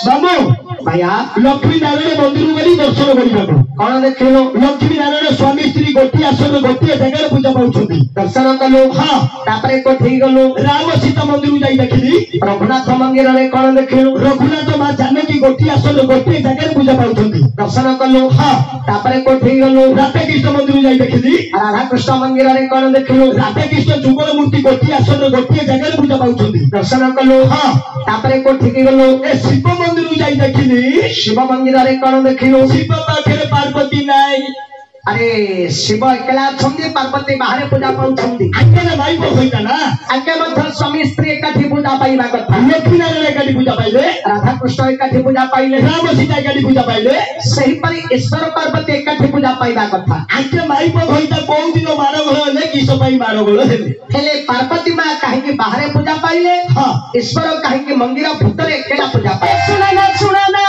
बाबू भैया लक्ष्मी नारायण मंदिर गली दर्शन करने कौन देखिलु लक्ष्मी नारायण स्वामी स्त्री गोटे आसन गोटे जगह पूजा पाउछंती दर्शन कलु हाँ तापरे कोठी गलु राम सीता मंदिर जाई देखिली रघुनाथ मंदिर रे कौन देखिलु रघुनाथ मां जानकी गोटे आसन गोटे जगह पूजा पाउछंती दर्शन कलु हाँ तापरे कोठी गलु राधा कृष्ण मंदिर जाई देखिली राधा कृष्ण मंदिर रे कौन देखिलु राधा कृष्ण जुगल मूर्ति गोटे आसन गोटे जगह पूजा पाउछंती दर्शन कलु हाँ तापरे कोठी गलु ए शिव मंदिर जाई देखिली शिव मंदिर रे कौन देखिलु शिव पाखरे पार्वती नाई अरे शिव एकला छंदी पार्वती बाहर पूजा पाउछंदी आके भाई को होइता ना आके मध्य स्वामी स्त्री एकाठी पूजा पाइबा कथा लक्ष्मी नारायण एकाठी पूजा पाइले राधा कृष्ण एकाठी पूजा पाइले राम सीता एकाठी पूजा पाइले सही परि ईश्वर पार्वती एकाठी पूजा पाइबा कथा आके माई को होइता कोन दिन मारो गलो ने किस पई मारो गलो हेले पार्वती मां काहे कि बाहर पूजा पाइले हां ईश्वर काहे कि मंदिर भीतर एकेला पूजा पाइले सुना ना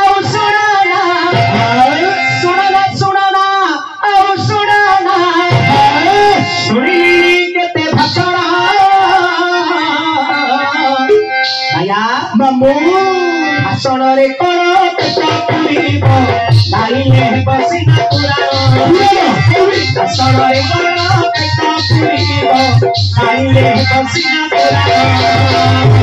आओ सुना ना आओ सुना ना सुनी केते भाषण भैया मामू भाषण रे करो पेट पुरीब गाइले बसिना पुराण भाषण रे करो पेट पुरीब गाइले बसिना पुराण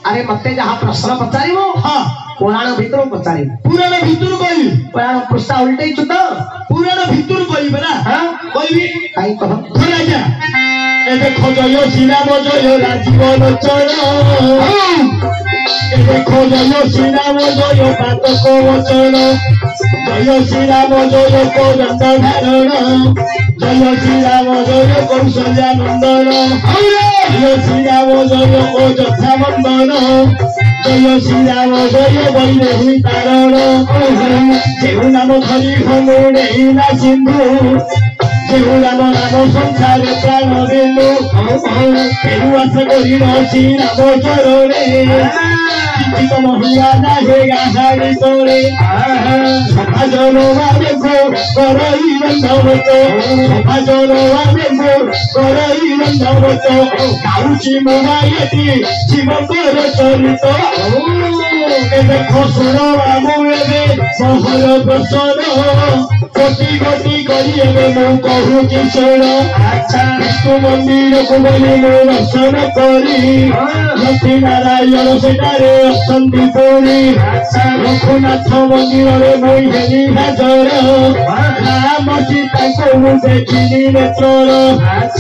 अरे मते जहाँ प्रश्न पचारिबो हाँ पुराण भितर पचारिबो पुराण भितर कहबी पुराण पृष्ठा उल्टै छु त पुराण भितर कहबी ना हां कहबी काई कह थोड़ा जा ए देखो जय श्री राम जय राजीव लोचन ए देखो जय श्री राम जय पातक वचन जय श्री राम जय कोदंड धारण जय श्री राम जय कौशल्यानंदन जय श्री राम जय अयोध्या वंदन जय श्री राम जय वैदेही तारण जेहु नाम धरी भमुड़े ना सिंधु जेहु राम नाम संसार प्राण बिंदु तेरु आस करी श्री राम चरणे किंचित महिला ना हे गाहाड़ी तोरे सभाजन आमे को करई बंधवत सभाजन आमे को करई बंधवत गाउची मोबाइलती जीवकर चरित एबे खसुर आमु एबे सहर दर्शन कोटि कोटि करी एबे मु कहूची शरण विष्णु मंदिर को गली मु दर्शन करी लक्ष्मी नारायण सेठारे असंति पुरी रघुनाथ मंदिर रे मु हेली हाजर राम सीता को मु देखिली नेत्र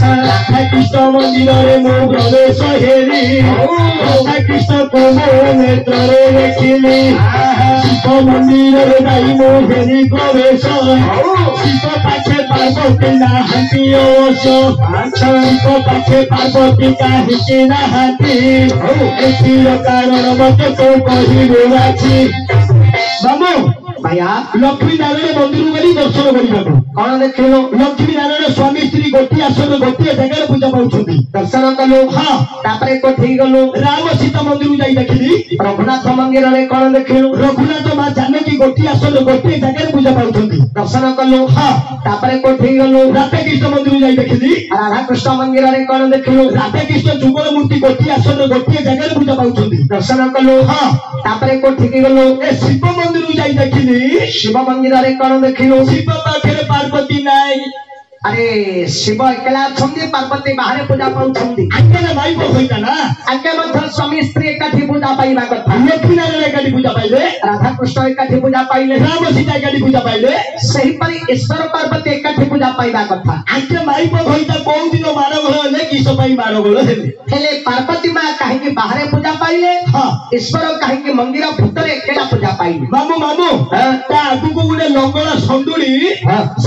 राधा कृष्ण मंदिर रे मु प्रवेश हेली राधा कृष्ण को मु नेत्र रे देखिली शिव मंदिर रे जाई मु हेली प्रवेश शिव पाछे पार्वती नाहांती अवश्य शिव पाछे पार्वती काहिकी नाहांती एथिर कारण मते तो कहिबो अछि बाबू भाइया लक्ष्मी नारायण मंदिर गली दर्शन करने कौन देखिलु लक्ष्मी नारायण स्वामी स्त्री गोटे आसन गोटे जगह पूजा पाउछथि दर्शन कलु हाँ तापरे कोठी गलु राम सीता मंदिर जाई देखिली रघुनाथ मंदिर रे कौन देखिलु रघुनाथ मां जानकी गोटे आसन गोटे जगह पूजा पाउछथि दर्शन कलु हाँ तापरे कोठी गलु राधा कृष्ण मंदिर जाई देखिली राधा कृष्ण मंदिर रे कौन देखिलु राधा कृष्ण जुगल मूर्ति गोटे आसन गोटे जगह पूजा पाउछथि दर्शन कलु हाँ तापरे कोठी गलु ए शिव मंदिर जाई देखिली शिव मंदिर रे कौन देखिलु शिव पाखरे पार्वती नाई अरे शिव एकला छंदी पार्वती बाहर पूजा पाउछंदी आके भाई को होइता ना आके मध्य स्वामी स्त्री एकाठी पूजा पाइबा कथा लक्ष्मी नारायण एकाठी पूजा पाइले राधा कृष्ण एकाठी पूजा पाइले राम सीता एकाठी पूजा पाइले सही परि ईश्वर पार्वती एकाठी पूजा पाइबा कथा आके भाई को होइता कोन दिन मारो गलो हेले किस पई मारो गलो हेले पार्वती मां काहे कि बाहर पूजा पाइले हां ईश्वर काहे कि मंदिर भीतर एकेला पूजा पाइले मामू ता आगु को गुडे लंगड़ा संडुड़ी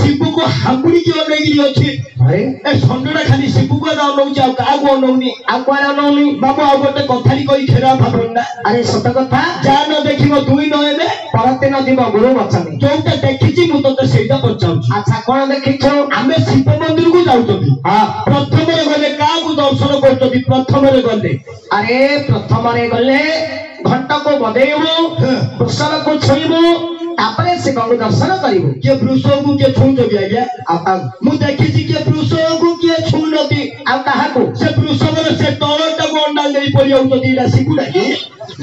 शिव को हांगुड़ी की ओर लेगी अछि अरे ए संडुड़ा खाली शिव को ना नौ जाओ का को नौनी आ कोना नौनी मामू आ गोटे कथारी कहि खेरा भाबना अरे सत कथा जा न देखिबो दुई नयने परते न दिबो गुरु वचने जोटा देखिछि मु तते सेटा पचाउछि अच्छा कोन देखिछो आमे शिव मंदिर को जाउछथि हां प्रथम रे गले का को दर्शन करछथि प्रथम रे गले अरे प्रथम रे गले घंटा को बदेइबो वृषभ को छुइबो तापरे शिव को दर्शन करिबो के वृषभ को के छुंतो भी आज्ञा आ मु देखिछि के वृषभ को के छुनती आ कहा को से वृषभ रे से तळटा को अंडा देई पड़ी आउछथि एटा सिकुडा की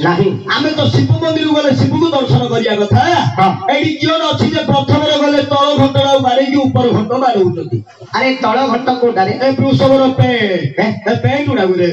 नहीं आमे तो शिव मंदिर गले शिव को दर्शन करिया कथा एडी कियोन अछि जे प्रथम रे गले तळ घंटा बारे की ऊपर घंटा बारे होउछथि अरे तळ घंटा को डारे ए वृषभ रे पेंट उडा गुरे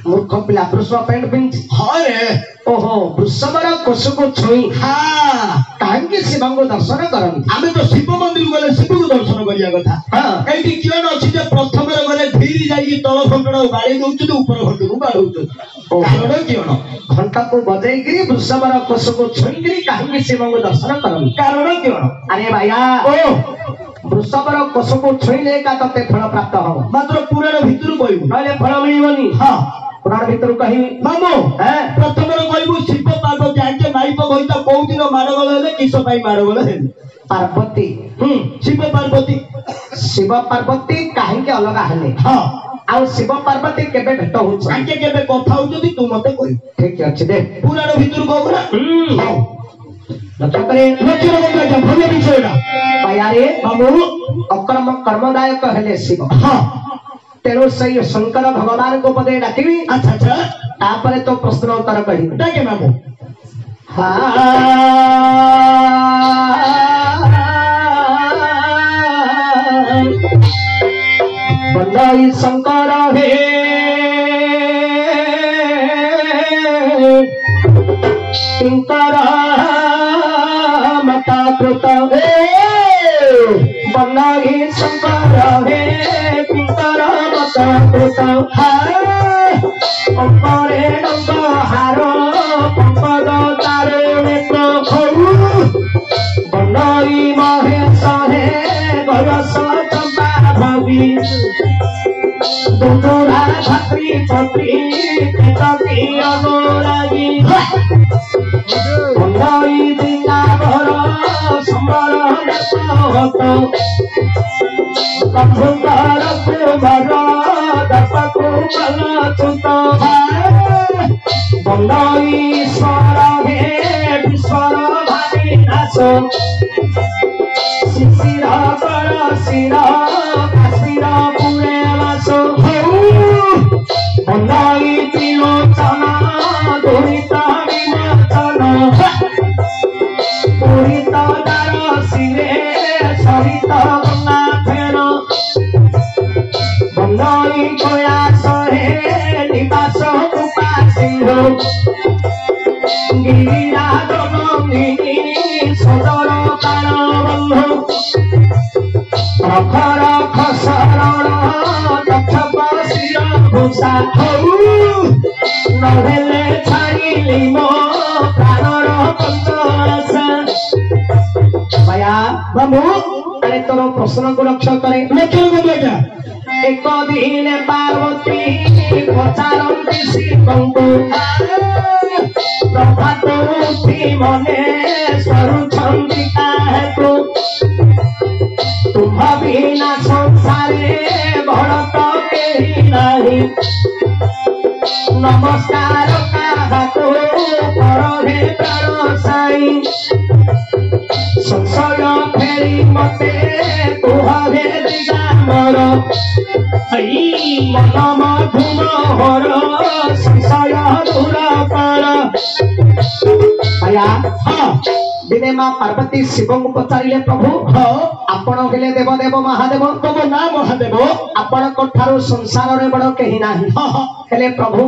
मूर्ख पिला वृषभ पेंट पिंच हां रे ओहो वृषभ रे कोस को छुई हां काहे शिव को दर्शन करन आमे तो शिव मंदिर गले शिव को दर्शन करिया कथा हां एडी कियोन अछि जे प्रथम रे गले धीरी जाई तळ घंटा बारे दोउछथि ऊपर घंटा को बाड़ौछथि ओ कारण कियोन घंटा को बजाई गिरी वृषभ रे कोस को छुई गिरी काहे शिव को दर्शन करन कारण कियोन अरे भैया ओ वृषभ रे कोस को छुईले का तते फल प्राप्त हो मात्र पुराण भितर कहू नले फल मिलिबनी हां पुराण भितर कहि मामू प्रथम रे कहू शिव पार्वती आके माइप होइता कोउ दिन मारो गले हेले किस पई मारो गले हेले पार्वती शिव पार्वती काहे के अलग हेले हां आ शिव पार्वती केबे भेट होछ आके केबे कथा होउछथि तू मते कहि ठीक अछि दे पुराण भितर कहू ना हां लक्ष्य करे लक्ष्य करे भले विषयडा पायारे मामू अकर्म कर्मदायक हेले शिव हां तेरो सही शंकर भगवान को पदे डाकिबी अच्छा अच्छा तापरे तो प्रश्न उत्तर कहि डाके मामू बंदाई शंकर हे शंकर मता कृत बंदाई शंकर हे शंकर मता कृत अंबरे डंग हार पंकज तारे नेत्र बंदाई महेश हे गरस चंपा भवी दुधुरा छत्री छत्री केतकी अनुरागी बंदाई दिनाभर समर हत कंधुकर कुमार दपकु कलचुत बंदाई ईश्वर हे विश्वर भावी नाश शिशिर कर शिर काश्मीर पुरे वास बंदाई त्रिलोचन दुरित विमोचन पुरित दार शिरे सहित गंगा फेण बंदाई कयास हे निवास कृपा सिंह गिरिराज नंदिनी सदर काल बंधु प्रखर खसरण दक्षप शिर भूषा नहेले छाड़िली मो प्राणर पंचरसा भया बाबू अरे तोर प्रश्न को लक्ष्य करे लक्ष्य को बेटा एक दिन पार्वती पचारती शिवଙ୍କୁ प्रभात उठी मने स्वरूछन्ति नमस्कार काहाको परहे प्राण साई संशय फेरी मते कुहरे दिगामर मन मधुम हर संशय दूर कर आया हाँ दिने माँ पार्वती शिव को पचारे प्रभु आपण हेले देवदेव महादेव तुम ना महादेव आपण ठारू संसार रे बड़ कहीं नाही हेले प्रभु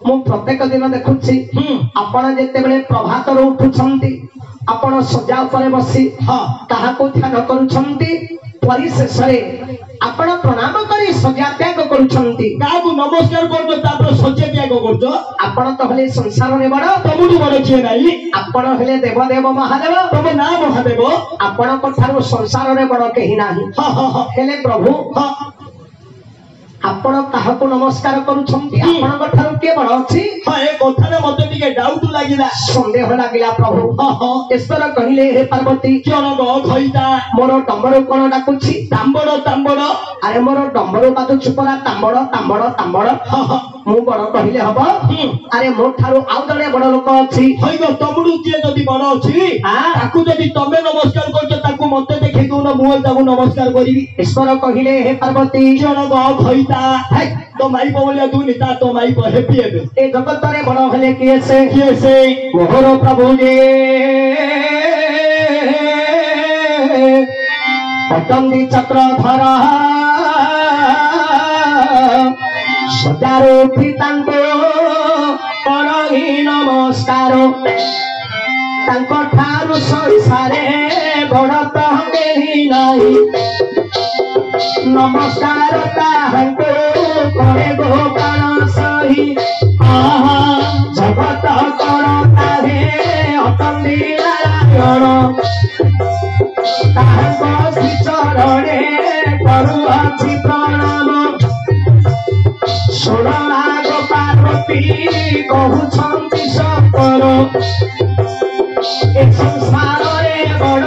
मु प्रत्येक दिन देखुछि आपण जेतेबेले प्रभात रो उठुछंती आपण सजा ऊपर बसी काहाको ध्यान करूछंती परिशेष रे आपण प्रणाम करी सजा त्याग करूछंती काहाको नमस्कार करतो तापर सजा त्याग करतो आपण तो हेले संसार रे बड़ तमुडु बड़ किए नाही आपण हेले देवदेव महादेव तुम ना महादेव आपण ठारू संसार रे बड़ कहीं नाही हेले प्रभु आपण काहाको नमस्कार करूछंती आपण ठारू के बड़ अछि ए कथा रे मते टिके डाउट लागिला संदेह लागिला प्रभु ईश्वर कहिले हे पार्वती जन गो खइता मोर डम्बरू कोन डाकुछि तांबड़ तांबड़ अरे मोर डम्बरू बादु छुपरा तांबड़ तांबड़ तांबड़ मु बड़ कहिले हबो अरे मो ठारू आउ जणे बड़ लोक अछि होइगो तमुडु किए जदी बड़ अछि ताकू जदी तमे नमस्कार करछ ताकू मते देखै दो न मु ताकू नमस्कार करिवि ईश्वर कहिले हे पार्वती जन गो खइता तो माई बोलिया तू निता तो माई को हैप्पी है ए जगत रे बड़ हेले किए से मोहर प्रभु जे पतंगी चक्र धरा सजारो पितांको करही नमस्कार तांको ठारू संसारे बड़ तो केही नाही नमस्कार ताहाको करे गो प्राण सही जगत करता हे अतंदी नारायण ताहाको श्री चरणे करुअछि प्रणाम सुरनाग पार्वती कहुछन्ति सकर ए संसार रे बड़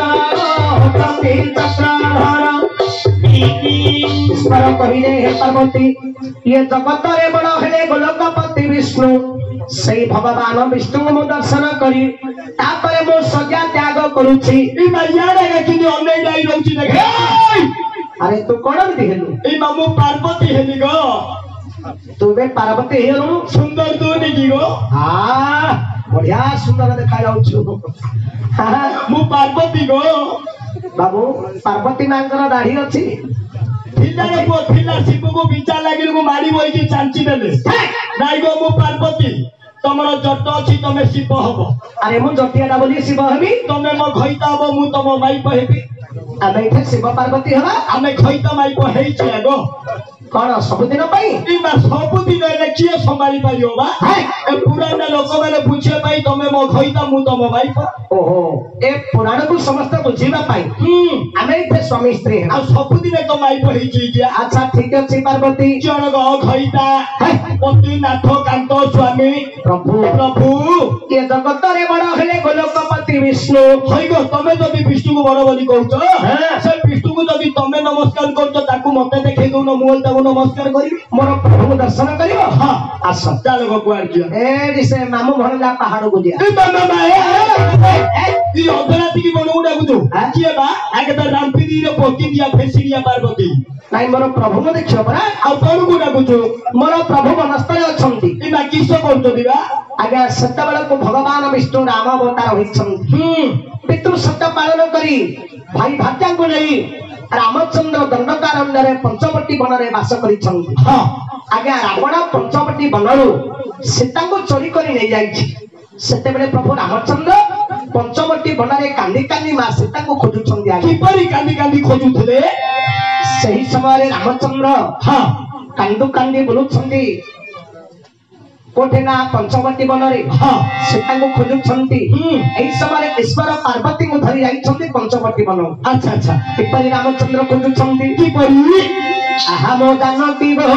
अतंदी चक्रधर ईश्वर कहिले हे पार्वती ये जगत रे बड़ हेले गोलोकपति विष्णु सेई भगवान विष्णु मु दर्शन करी तापरे मो सजा त्याग करूछि ई मायाडा के किनी अन्य डाई रहउछि देखे अरे तू कोन दिहेलु ई मामू पार्वती हेली गो तू बे पार्वती हेलु सुंदर तू निकी गो हां बढ़िया सुंदर देखा जाउछु मु पार्वती गो बाबू पार्वती मांकर दाढ़ी अछि फिल्लारे को फिल्ला शिव को बिचा लागिल को मारी बोई के चांची देले नाइ गो मु पार्वती तमरो जट अछि तमे शिव हबो अरे मु जटियाडा बोली शिव हबी तमे म खइता हबो मु तम माई पहेबी आमे इथे शिव पार्वती हबा आमे खइता माई पहेइ छै गो कोन सब दिन पई ई मा सब दिन ले किए संभाली पाइयो बा ए पुराना लोक माने पूछे पाई तमे म खइता मु तम माई प ओहो ए पुराण को समस्त बुझीबा पाई आमे इथे स्वामी स्त्री आ सब दिन तो माई पहेइ छी किया अच्छा ठीक अछि पार्वती जन गो खइता पति नाथ कांत स्वामी प्रभु प्रभु ये जगत रे बड़ हेले गोलोकपति विष्णु होई गो तमे जदी विष्णु को बड़ बोली कहउछ से विष्णु को जदी तमे नमस्कार करछ ताकू मते देखै दो न मोल ताकू नमस्कार करी मोर प्रभु दर्शन करियो हां आस चल गो कुआर किया ए दिसे मामू भरला पहाड़ को दिया ए मामा ई अधराती की बनउ डाकू किए बा आगे त रामपीदी रे पोकी दिया फेसिरिया पार्वती नाइ मोर प्रभु को देखियो परा आ कोन को डाकू मोर प्रभु वनस्थले अछंती ई बा किसो करतो दिबा आगे सतबेला को भगवान विष्णु राम अवतार होइछंती पितृ सत्य पालन करी भाई भात्या को नहीं रामचंद्र दंडकारण्य रे पंचवटी वन रे वास करिछंती हां आगे रावण पंचवटी वनरु सीता को चोरी करी नै जाइछि सेते बेले प्रभु रामचंद्र पंचवटी वन रे कांदी कांदी मा सीता को खोजुछंती आगे किपरि कांदी कांदी खोजुथले सही समय रे रामचंद्र हां कांदू कांदी बोलुछंती कोठे ना पंचवटी वन रे हां सीता को खोजुछंती एई समय रे ईश्वर पार्वती को धरि जाइछंती पंचवटी वन अच्छा अच्छा किपरि रामचंद्र खोजुछंती किपरि आहा मो जानती गो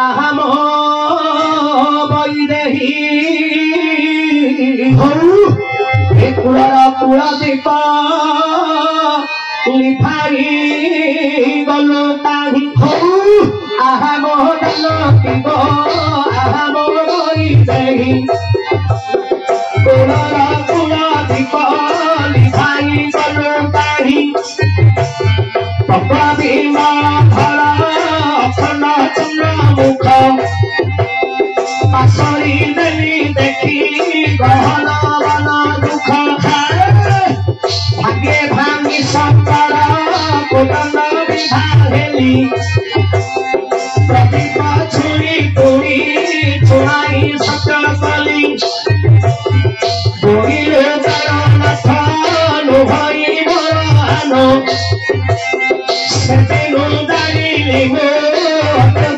आहा मो बैदेही ए कुळा दीप লিভাই গলো কাহি আহা মোহন কিব আহা মোহই দেহি কোলারা কোলা দীপ লিভাই গলো কাহি পপা বিমা ধরা অখণ্ড চন্দ্র মুখ পাশরি দেলি দেখি গহন বন দুঃখ ভাগ্যে ভাঙি সত্তর কোদণ্ড বিধা হেলি প্রদীপ ছুরি তুড়ি ছুড়াই সত্য কলি বহিলে জগন্নাথ লোহই বরান সেদিন জানিলি গো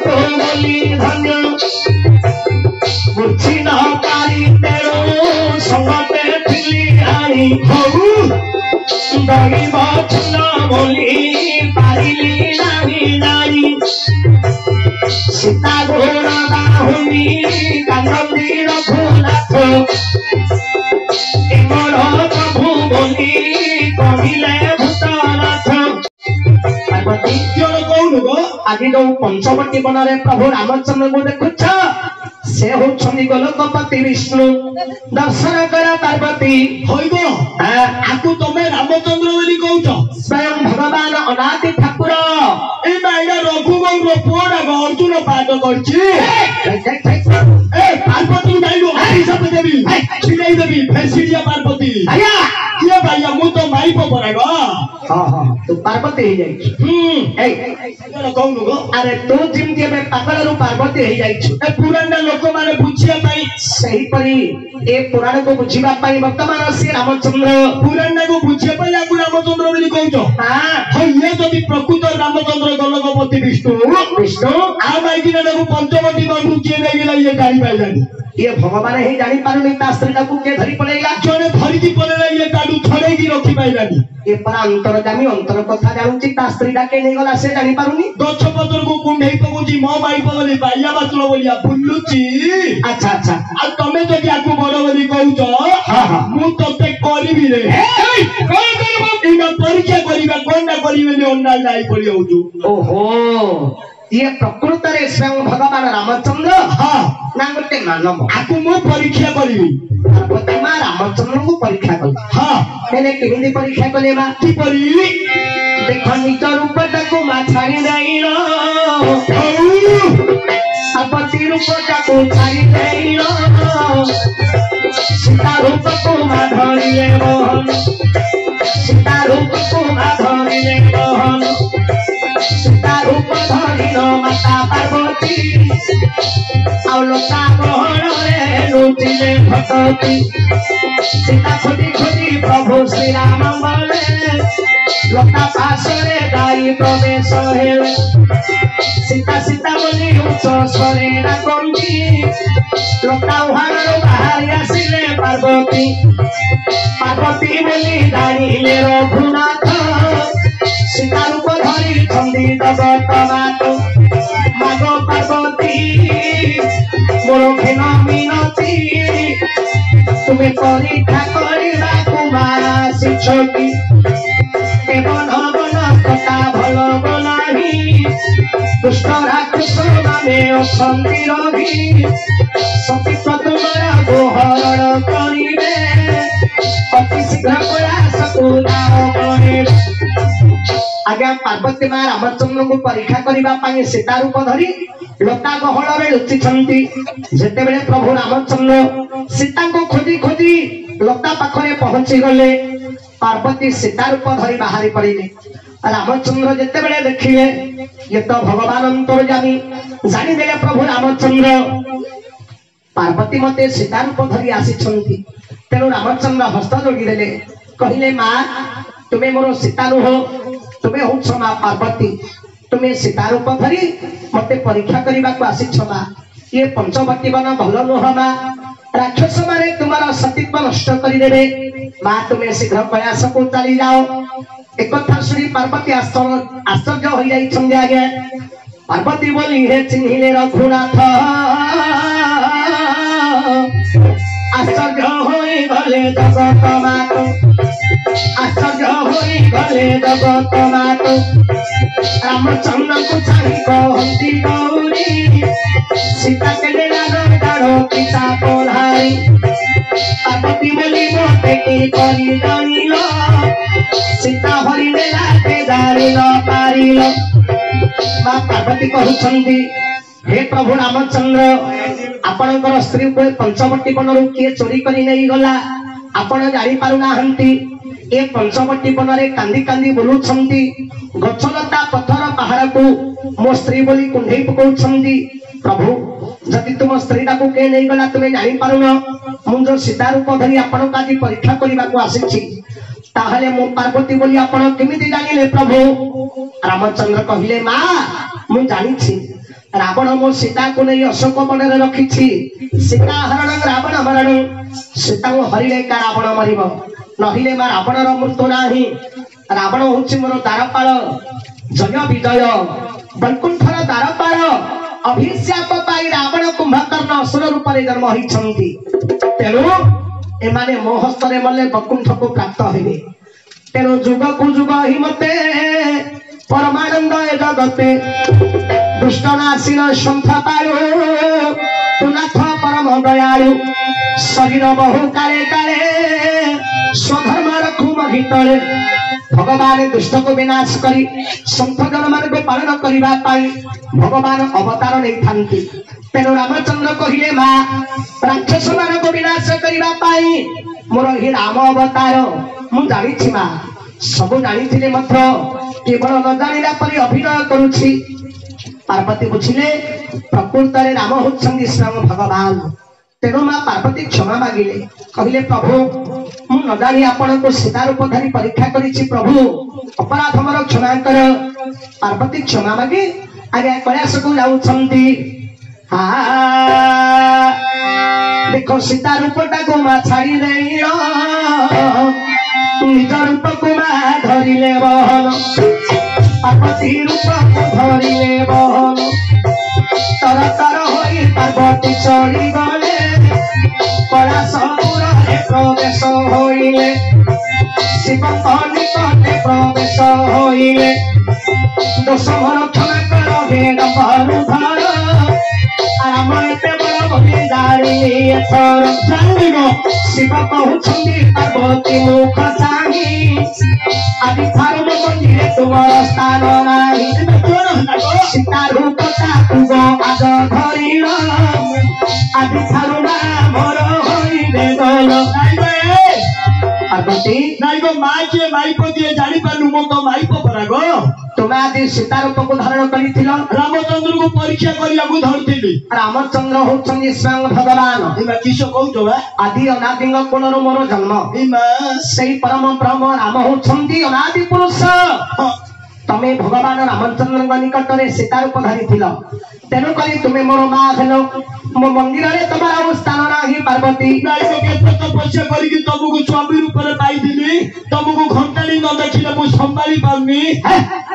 বলি ধন্য বুঝি ন পারি তেরো সঙ্গতে ছিলি আনি হবু দরিব চুন বলি পারিলি নাহি নারী সীতা ঘোর বাহুনি কান্দী রঘুনাথ এমর প্রভু বলি কহিলে ভূতনাথ পার্বতী কৌন গো ଆଜି ଯୋଉ ପଞ୍ଚବଟୀ ବନରେ ପ୍ରଭୁ ରାମଚନ୍ଦ୍ରଙ୍କୁ ଦେଖୁଛ ସେ ହଉଛନ୍ତି ଗୋଲକପତି ବିଷ୍ଣୁ ଦର୍ଶନ କର ପାର୍ବତୀ ହଇବ ଆକୁ ତମେ ରାମଚନ୍ଦ୍ର ବୋଲି କହୁଛ ସ୍ୱୟଂ ଭଗବାନ ଅନାଦି ଠାକୁର ଏଇ ଭାଇଟା ରଘୁବଂଶର ପୁଅଟା ଅର୍ଜୁନ ପାଠ କରିଛି ପାର୍ବତୀ ଭାଇକୁ ହିସାବ ଦେବି ଛିଡେଇ ଦେବି ଫେସିଡିଆ ପାର୍ବତୀ କିଏ ଭାଇଆ ମୁଁ ତ ମାଇପ ପରାଗ ତୁ ପାର୍ବତୀ ହେଇଯାଇଛୁ କହୁନୁ ଗো ଆରେ ତୁ ଯେମିତି ଏବେ ପାଗଳରୁ ପାର୍ବତୀ ହେଇଯାଇଛୁ ଏ ପୁରାଣ ଲୋକମାନେ ବୁଝିବା ପାଇଁ ସେହିପରି ଏ ପୁରାଣକୁ ବୁଝିବା ପାଇଁ ବର୍ତ୍ତମାନ ସେ ରାମଚନ୍ଦ୍ର ପୁରାଣକୁ ବୁଝିବା ପାଇଁ ଆକୁ ରାମଚନ୍ଦ୍ର ବୋଲି କହୁଛ ଇଏ ଯଦି ପ୍ରକୃତ ରାମଚନ୍ଦ୍ର ଗୋଲକପତି ବିଷ୍ଣୁ ଆ ମାଇକିନା ତାକୁ ପଞ୍ଚବଟୀ ବନରୁ କିଏ ନେଇଗଲା ଇଏ ଜାଣିପାରିଲାନି ଇଏ ଭଗବାନ ହିଁ ଜାଣିପାରୁନି ତା ସ୍ତ୍ରୀଟାକୁ କିଏ ଧରି ପଳେଇଲା ଜଣେ ଧରିକି ପଳେଇଲା ଇଏ ତାକୁ ଛଡେଇକି ରଖିପାରିଲାନି ଏ ପରା ଅନ୍ତରଜାମୀ ଅନ୍ତର କଥା ଜାଣୁଛି ତା ସ୍ତ୍ରୀଟା କିଏ ନେଇଗଲା ସେ ଜାଣିପାରୁନି ଗଛ ପତ୍ରକୁ କୁଣ୍ଡେଇ ପକଉଛି ମୋ ମାଇପ ବୋଲି ବାଇଆ ବାତୁଳ ବୋଲି ବୁଲୁଛି ଆଚ୍ଛା ଆଚ୍ଛା ଆଉ ତମେ ଯଦି ଆକୁ ବଡ ବୋଲି କହୁଛ ମୁଁ ତତେ କରିବି ରେ ପରୀକ୍ଷା କରିବା କଣଟା କରିବେନି ଅଣ୍ଡା ଯାଇ ପଡି ଯାଉଛୁ ଓହୋ ଇଏ ପ୍ରକୃତରେ ସ୍ୱୟଂ ଭଗବାନ ରାମଚନ୍ଦ୍ର ନା ଗୋଟେ ମାନବ ଆକୁ ମୁଁ ପରୀକ୍ଷା କରିବି ପାର୍ବତୀ ମା ରାମଚନ୍ଦ୍ରଙ୍କୁ ପରୀକ୍ଷା କଲେ ହେଲେ କେମିତି ପରୀକ୍ଷା କଲେ ମା କିପରି ଦେଖ ନିଜ ରୂପଟାକୁ ମା ଛାଡ଼ି ଦେଇଲ ପାର୍ବତୀ ରୂପଟାକୁ ଛାଡ଼ି ଦେଇଲ ସୀତା ରୂପକୁ ମା ଧରିଲେ ମୋହନ ସୀତା ରୂପକୁ ମା ଧରିଲେ ମୋହନ ସୀତା ରୂପ ଧରିଲ ମାତା ପାର୍ବତୀ ଆଉ ଲତା ଗହଣରେ ଲୁଚିଲେ ଭଟତି ସୀତା ଖୋଜି ଖୋଜି ପ୍ରଭୁ ଶ୍ରୀରାମ ଗଲେ ଲତା ପାଶରେ ଗାଈ ପ୍ରବେଶ ହେଲେ ସୀତା ସୀତା ବୋଲି ଉଚ୍ଚ ସ୍ୱରେ ଡାକନ୍ତି ଲତା ଉହାଣରୁ ବାହାରି ଆସିଲେ ପାର୍ବତୀ ପାର୍ବତୀ ବୋଲି ଜାଣିଲେ ରଘୁନାଥ ସୀତା ରୂପ ଧରିଛନ୍ତି ଜଗତନାଥ ମାଗ ପାର୍ବତୀ ମୋର ଘେନ ମିନତି ତୁମେ ପରୀକ୍ଷା କରିବାକୁ ଆସିଛ କି ବନ ବନ କଥା ଭଲ ନାହିଁ ଦୁଷ୍ଟ ରାକ୍ଷସ ମାନେ ଅଛନ୍ତି ରହି ସତୀତ୍ୱ ତୁମର ଗୋହରଣ କରିବେ ଅତି ଶୀଘ୍ର ପ୍ରୟାସକୁ କରିବେ ଆଜ୍ଞା ପାର୍ବତୀ ମା ରାମଚନ୍ଦ୍ରଙ୍କୁ ପରୀକ୍ଷା କରିବା ପାଇଁ ସୀତା ରୂପ ଧରି ଲତା ଗହଳରେ ଲୁଚିଛନ୍ତି ଯେତେବେଳେ ପ୍ରଭୁ ରାମଚନ୍ଦ୍ର ସୀତାଙ୍କୁ ଖୋଜି ଖୋଜି ଲତା ପାଖରେ ପହଞ୍ଚି ଗଲେ ପାର୍ବତୀ ସୀତା ରୂପ ଧରି ବାହାରି ପଡ଼ିଲେ ରାମଚନ୍ଦ୍ର ଯେତେବେଳେ ଦେଖିଲେ ଇଏ ତ ଭଗବାନ ଅନ୍ତର୍ଯାମୀ ଜାଣିଦେଲେ ପ୍ରଭୁ ରାମଚନ୍ଦ୍ର ପାର୍ବତୀ ମତେ ସୀତା ରୂପ ଧରି ଆସିଛନ୍ତି ତେଣୁ ରାମଚନ୍ଦ୍ର ହସ୍ତ ଯୋଡ଼ିଦେଲେ କହିଲେ ମା ତୁମେ ମୋର ସୀତା ନୁହ ତୁମେ ହଉଛ ମା ପାର୍ବତୀ ତୁମେ ସୀତା ରୂପ ଧରି ମତେ ପରୀକ୍ଷା କରିବାକୁ ଆସିଛ ମା ଇଏ ପଞ୍ଚବଟୀ ବନ ଭଲ ନୁହ ମା ରାକ୍ଷସ ମାନେ ତୁମର ସତୀତ୍ୱ ନଷ୍ଟ କରିଦେବେ ମା ତୁମେ ଶୀଘ୍ର ପ୍ରୟାସକୁ ଚାଲି ଯାଅ একথা শুনি পার্বতী আশ্চর্য হয়ে যাইছেন আগে পার্বতী বলি হে চিহ্নিলে রঘুনাথ আশ্চর্য হয়ে গলে জগত মাত आश्चर्य होई गले जगत मातु रामचंद्र को छाड़ी कहती गौरी सीता के लाग डाड़ो पिता कोल्हारी पार्वती बोली मोटे की करी जानिल सीता हरि लागे जानिल पारिल मां पार्वती कहउछंती हे प्रभु रामचंद्र आपणकर स्त्री को पंचवटी बनरु किए चोरी करी नहीं गला आपण जानी पारु नाहंती ए पंचवटी बनरे कांदी कांदी बोलुछंती गछलता पत्थर पहाड़ को मो स्त्री बोली कुंढई पकाउछंती प्रभु जदि तुम स्त्री को के नहीं गला तुमे जानी पारुन मु जो सीता रूप धरी आपण काजी परीक्षा करबा को आसीछि ताहले मो पार्वती बोली आपण केमिति जानिले प्रभु रामचंद्र कहिले मां मु जानिछि रावण मो सीता को नहीं अशोक वन में रखी सीता हरण रावण मरण सीता हरिले का रावण मर नहिले मां रावण मृत्यु नाही रावण हूँ मोर द्वारपाल जय विजय वैकुंठर द्वारपाल अभिशाप पाई रावण कुंभकर्ण असुर रूप में जन्म होती तेणु एमाने मो हस्त मले वैकुंठ को प्राप्त हे तेणु जुग को जुग ही मते परमानंद ए जगते दुष्टनाशीन सन्थ पालु तुनाथ परम दयालु शरीर बहु काले काले स्वधर्म रखु महितले भगवान दुष्ट को विनाश करी सन्थ जन मान को पालन करने भगवान अवतार नहीं थांती तेणु रामचंद्र कहिले मां राक्षस मान को विनाश करने मोर ही राम अवतार मु जानी मां सब जानी मात्र केवल न जाना पर अभिनय करुछि पार्वती बुझिले प्रकृत राम होती स्वयं भगवान तेणु मां पार्वती क्षमा मागिले कहले प्रभु मु न जानी आपण को सीता रूप धरी परीक्षा करिछि प्रभु अपराध मोर क्षमा कर पार्वती क्षमा मागी आगे कैलाश को जाउछंती देखो सीता रूपटा को मां छाड़ी देई निज रूप को मां धरिले बहन पार्वती रूप को धरिले बहन तर तर होई पार्वती चढ़ी गले कैलाशपुर प्रवेश होइले शिव निकटे प्रवेश होइले दोष भर क्षमा कर भेद भरु धर राम एते बड़ बोली जानी एथर जानिगो शिव कहउछंती पार्वती मुख चाही आदि थारु मंदिर तुमर स्थान नाही सीता रूप ताकु आज धरिल आदि थारु मोर होइले गल पार्वती नाई गो माई के माइपो दिए जानी पालु मो तो माइपो परागो तुमे आदि सीता रूप को धारण करिथिल रामचंद्र को परीक्षा करिया को धरथिली रामचंद्र होछंती स्वयं भगवान इमा किसो कहउतो बा आदि अनादिंग कोणरो मोर जन्म इमा सेई परम ब्रह्म राम होछंती अनादि पुरुष तमे भगवान रामचंद्र निकट में सीता रूप धरी तेणु करी तुम्हें मोर माँ हेलो मो मंदिर में तुम्हारा स्थान नाही पार्वती तपस्या करके तुमको स्वामी रूप में पाई तुमको घंटाली न देखिले मु संभाली पाउनी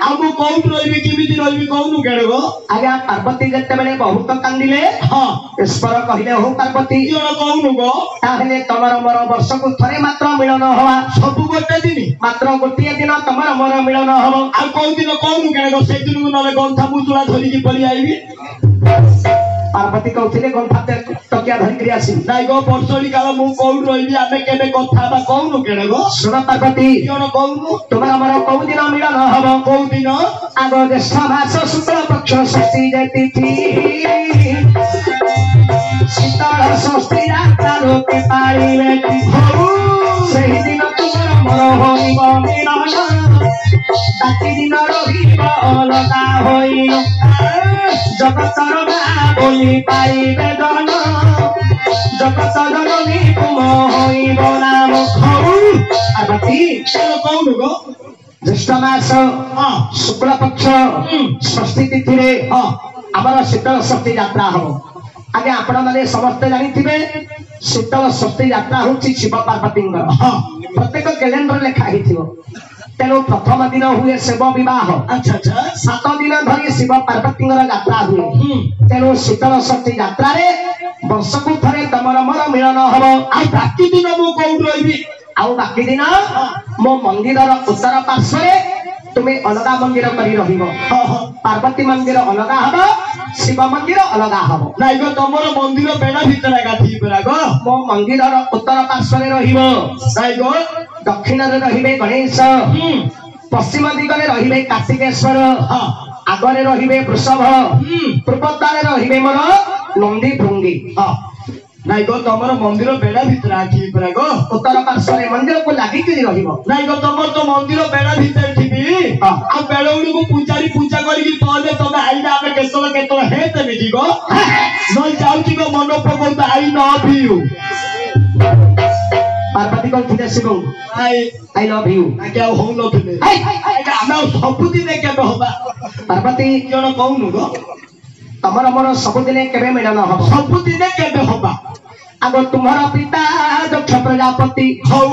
आमु कोउट रहिबी किमिति रहिबी कहनु केडगो आज्ञा पार्वती जते बेले बहुत कांदिले हां ईश्वर कहिले हो पार्वती जोन कहनु गो ताहले तमर मोर वर्ष को थरे मात्र मिलन हवा सब गोटे दिन मात्र गोटे दिन तमर मोर मिलन हवा आ कोउ दिन कहनु केडगो से दिन को नले गंथा मुचुला धरि की पली आइबी पार्वती कहउथिले गंथा तकिया धरि करी आसी नाइ गो परसोली काल मु कोउट रहिबी आमे केबे कथा बा कहनु केडगो सुन पार्वती जोन कहनु तमर मोर कोउ दिन मिलन हवा कोउ दिन आगो ज्येष्ठ मास शुक्ल पक्ष षष्ठी जति थी शीतल षष्ठी राता लोके पाड़ी बेटी सही दिन तुमर मोर होइब मिलन बाकी दिन रहिब अलगा होइल जगतर मा बोली पाइबे जन जगत जननी तुम होइब नाम पार्वती कहनु गो ज्येष्ठ मास शुक्ल पक्ष षष्ठी तिथि रे आमर शीतल षष्ठी यात्रा हम आगे आपण माने समस्त जानिथिबे शीतल षष्ठी यात्रा होची शिव पार्वती प्रत्येक कैलेंडर लेखा हिथिबो तेणु प्रथम दिन हुए शिव विवाह अच्छा अच्छा 7 दिन धरी शिव पार्वती यात्रा हुए तेणु शीतल षष्ठी यात्रा रे वर्ष को थरे तमर मोर मिलन हबो आ बाकी दिन मु कोउट रहिबी आउ बाकी दिन मो मंदिर उत्तर पार्श्वे तुम्हें अलगा मंदिर करी रहिबो पार्वती मंदिर अलगा हबो शिव मंदिर अलगा हबो नाइ गो तमर मंदिर बेड़ा भीतर गाथी परा गो मो मंदिर उत्तर पार्श्वे रहिबो नाइ गो दक्षिण रे रहिबे गणेश पश्चिम दिगरे रहिबे कार्तिकेश्वर आगरे रहिबे वृषभ पूर्व द्वारे रहिबे मोर नंदी भृंगी नाइ गो तमर मंदिर बेड़ा भीतर आखी परा गो उत्तर पार्श्वे मंदिर को लागि कि रहिबो नाइ गो तमर तो मंदिर बेड़ा भीतर थिबी आ बेड़ा उडी को पूजारी पूजा करी कि तोले तमे आइला आमे केतल हे तमे जी गो न जाउची गो मन पको आई न पियू पार्वती को थिले शिव आई लव यू ना क्या हो न थिले आमे सबुदिने केबे होबा पार्वती जण कहनु गो तमर मोर सबुदिने केबे मिलन हबो सबुदिने केबे होबा आगो तुम्हारा पिता दक्ष प्रजापति हौ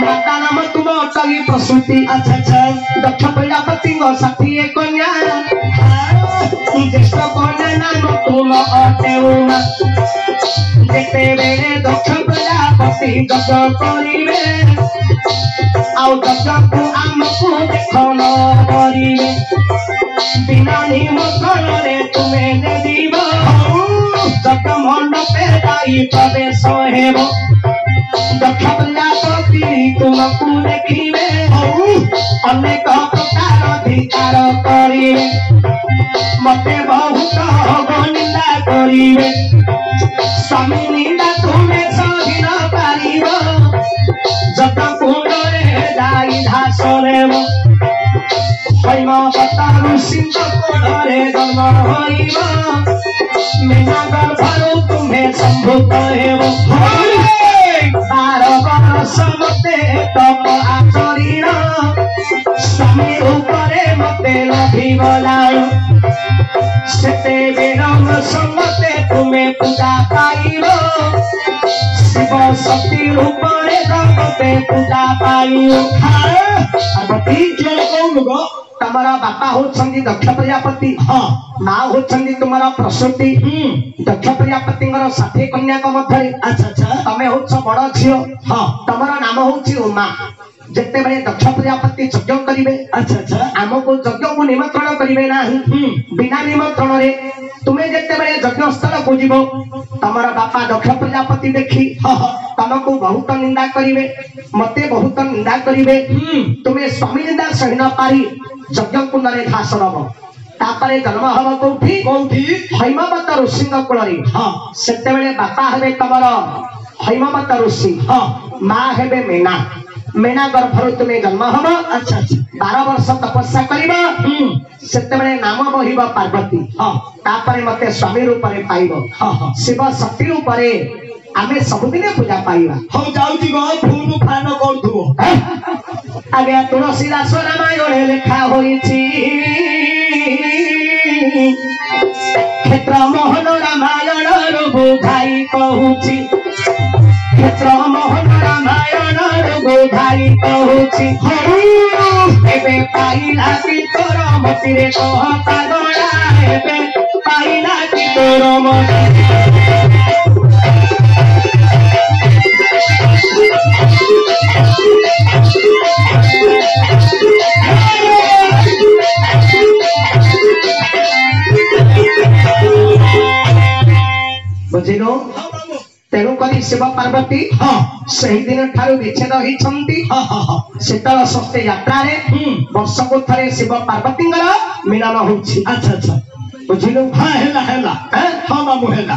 माता नाम तुम अटली प्रसूति अच्छा अच्छा दक्ष प्रजापति गो साथी कन्या ज्येष्ठ कन्या नाम तुम अटे उमा जेते बेले दक्ष प्रजापति दक्ष करिवे आउ दक्ष को आमको देखन करिवे बिना निमंत्रण रे तुम्हें ने दीबो जग मंडपे जाई प्रवेश हेबो दक्ष प्रजापति तुमको देखिबे अनेक प्रकार अधिकार करिवे मते बहुत निंदा करिवे स्वामी निंदा तुम्हें सही न पारिबो जग कुंडरे जाई घास लेबो हैमवत ऋषि कोडरे जन्म होइबो मेना गर्भरु तुम्हें संभूत हेबो 12 वर्ष मते तप आचरिण स्वामी उपरे मते लभिगलायो सेते बेरंग समते तुम्हें पूजा पाइबो शिव शक्ति रूपरे जगते पूजा पाइबो पार्वती जण कहनु गो तमरा बापा होछंदी दक्ष प्रजापति माँ होछंदी तुम्हारा प्रसूति दक्ष प्रजापति साथी कन्या मध्य अच्छा अच्छा तमे होछ बड़ झियो तमरा नाम होछि उमा जेते बेले दक्ष प्रजापति यज्ञ करिवे अच्छा अच्छा आमको यज्ञ को निमंत्रण करिवे नाही बिना निमंत्रण रे तुमे जेते बेले यज्ञ स्थल को जीवो तमरा बापा दक्ष प्रजापति देखी तमको बहुत निंदा करिवे मते बहुत निंदा करिवे तुमे स्वामी निंदा सही न पारी यज्ञ कुंड रे घास रब तापरे जन्म हब कोठी हैमवत ऋषि कूलरे सेते बेले बापा हेबे तमर हैमवत ऋषि माँ हेबे मेना मेना गर्भरु तुम्हें जन्म हब अच्छा 12 वर्ष तपस्या करिबा सेते बेले नाम बहिबा पार्वती तापरे मते स्वामी रूप रे पाइबो शिव शक्ति रूप रे आमे सबुदिने पूजा पाइबा हो जाउची गो फूनु फान करथुबो आगे तुलसीदास रामायण लेखा होइछि क्षेत्र मोहन रामायण रो बुझाई कहूछि क्षेत्र मोहन रामायण रो बुझाई कहूछि एबे पाइला कि तोर मतिरे कहता गणा एबे पाइला कि तोर मतिरे बुझिलो तेणु करी शिव पार्वती सही दिन ठारू विच्छेद होइछंती शीतल षष्ठी यात्रा रे वर्ष को थरे शिव पार्वती मिलन होछि अच्छा अच्छा बुझिलो हेला हेला मामू हेला।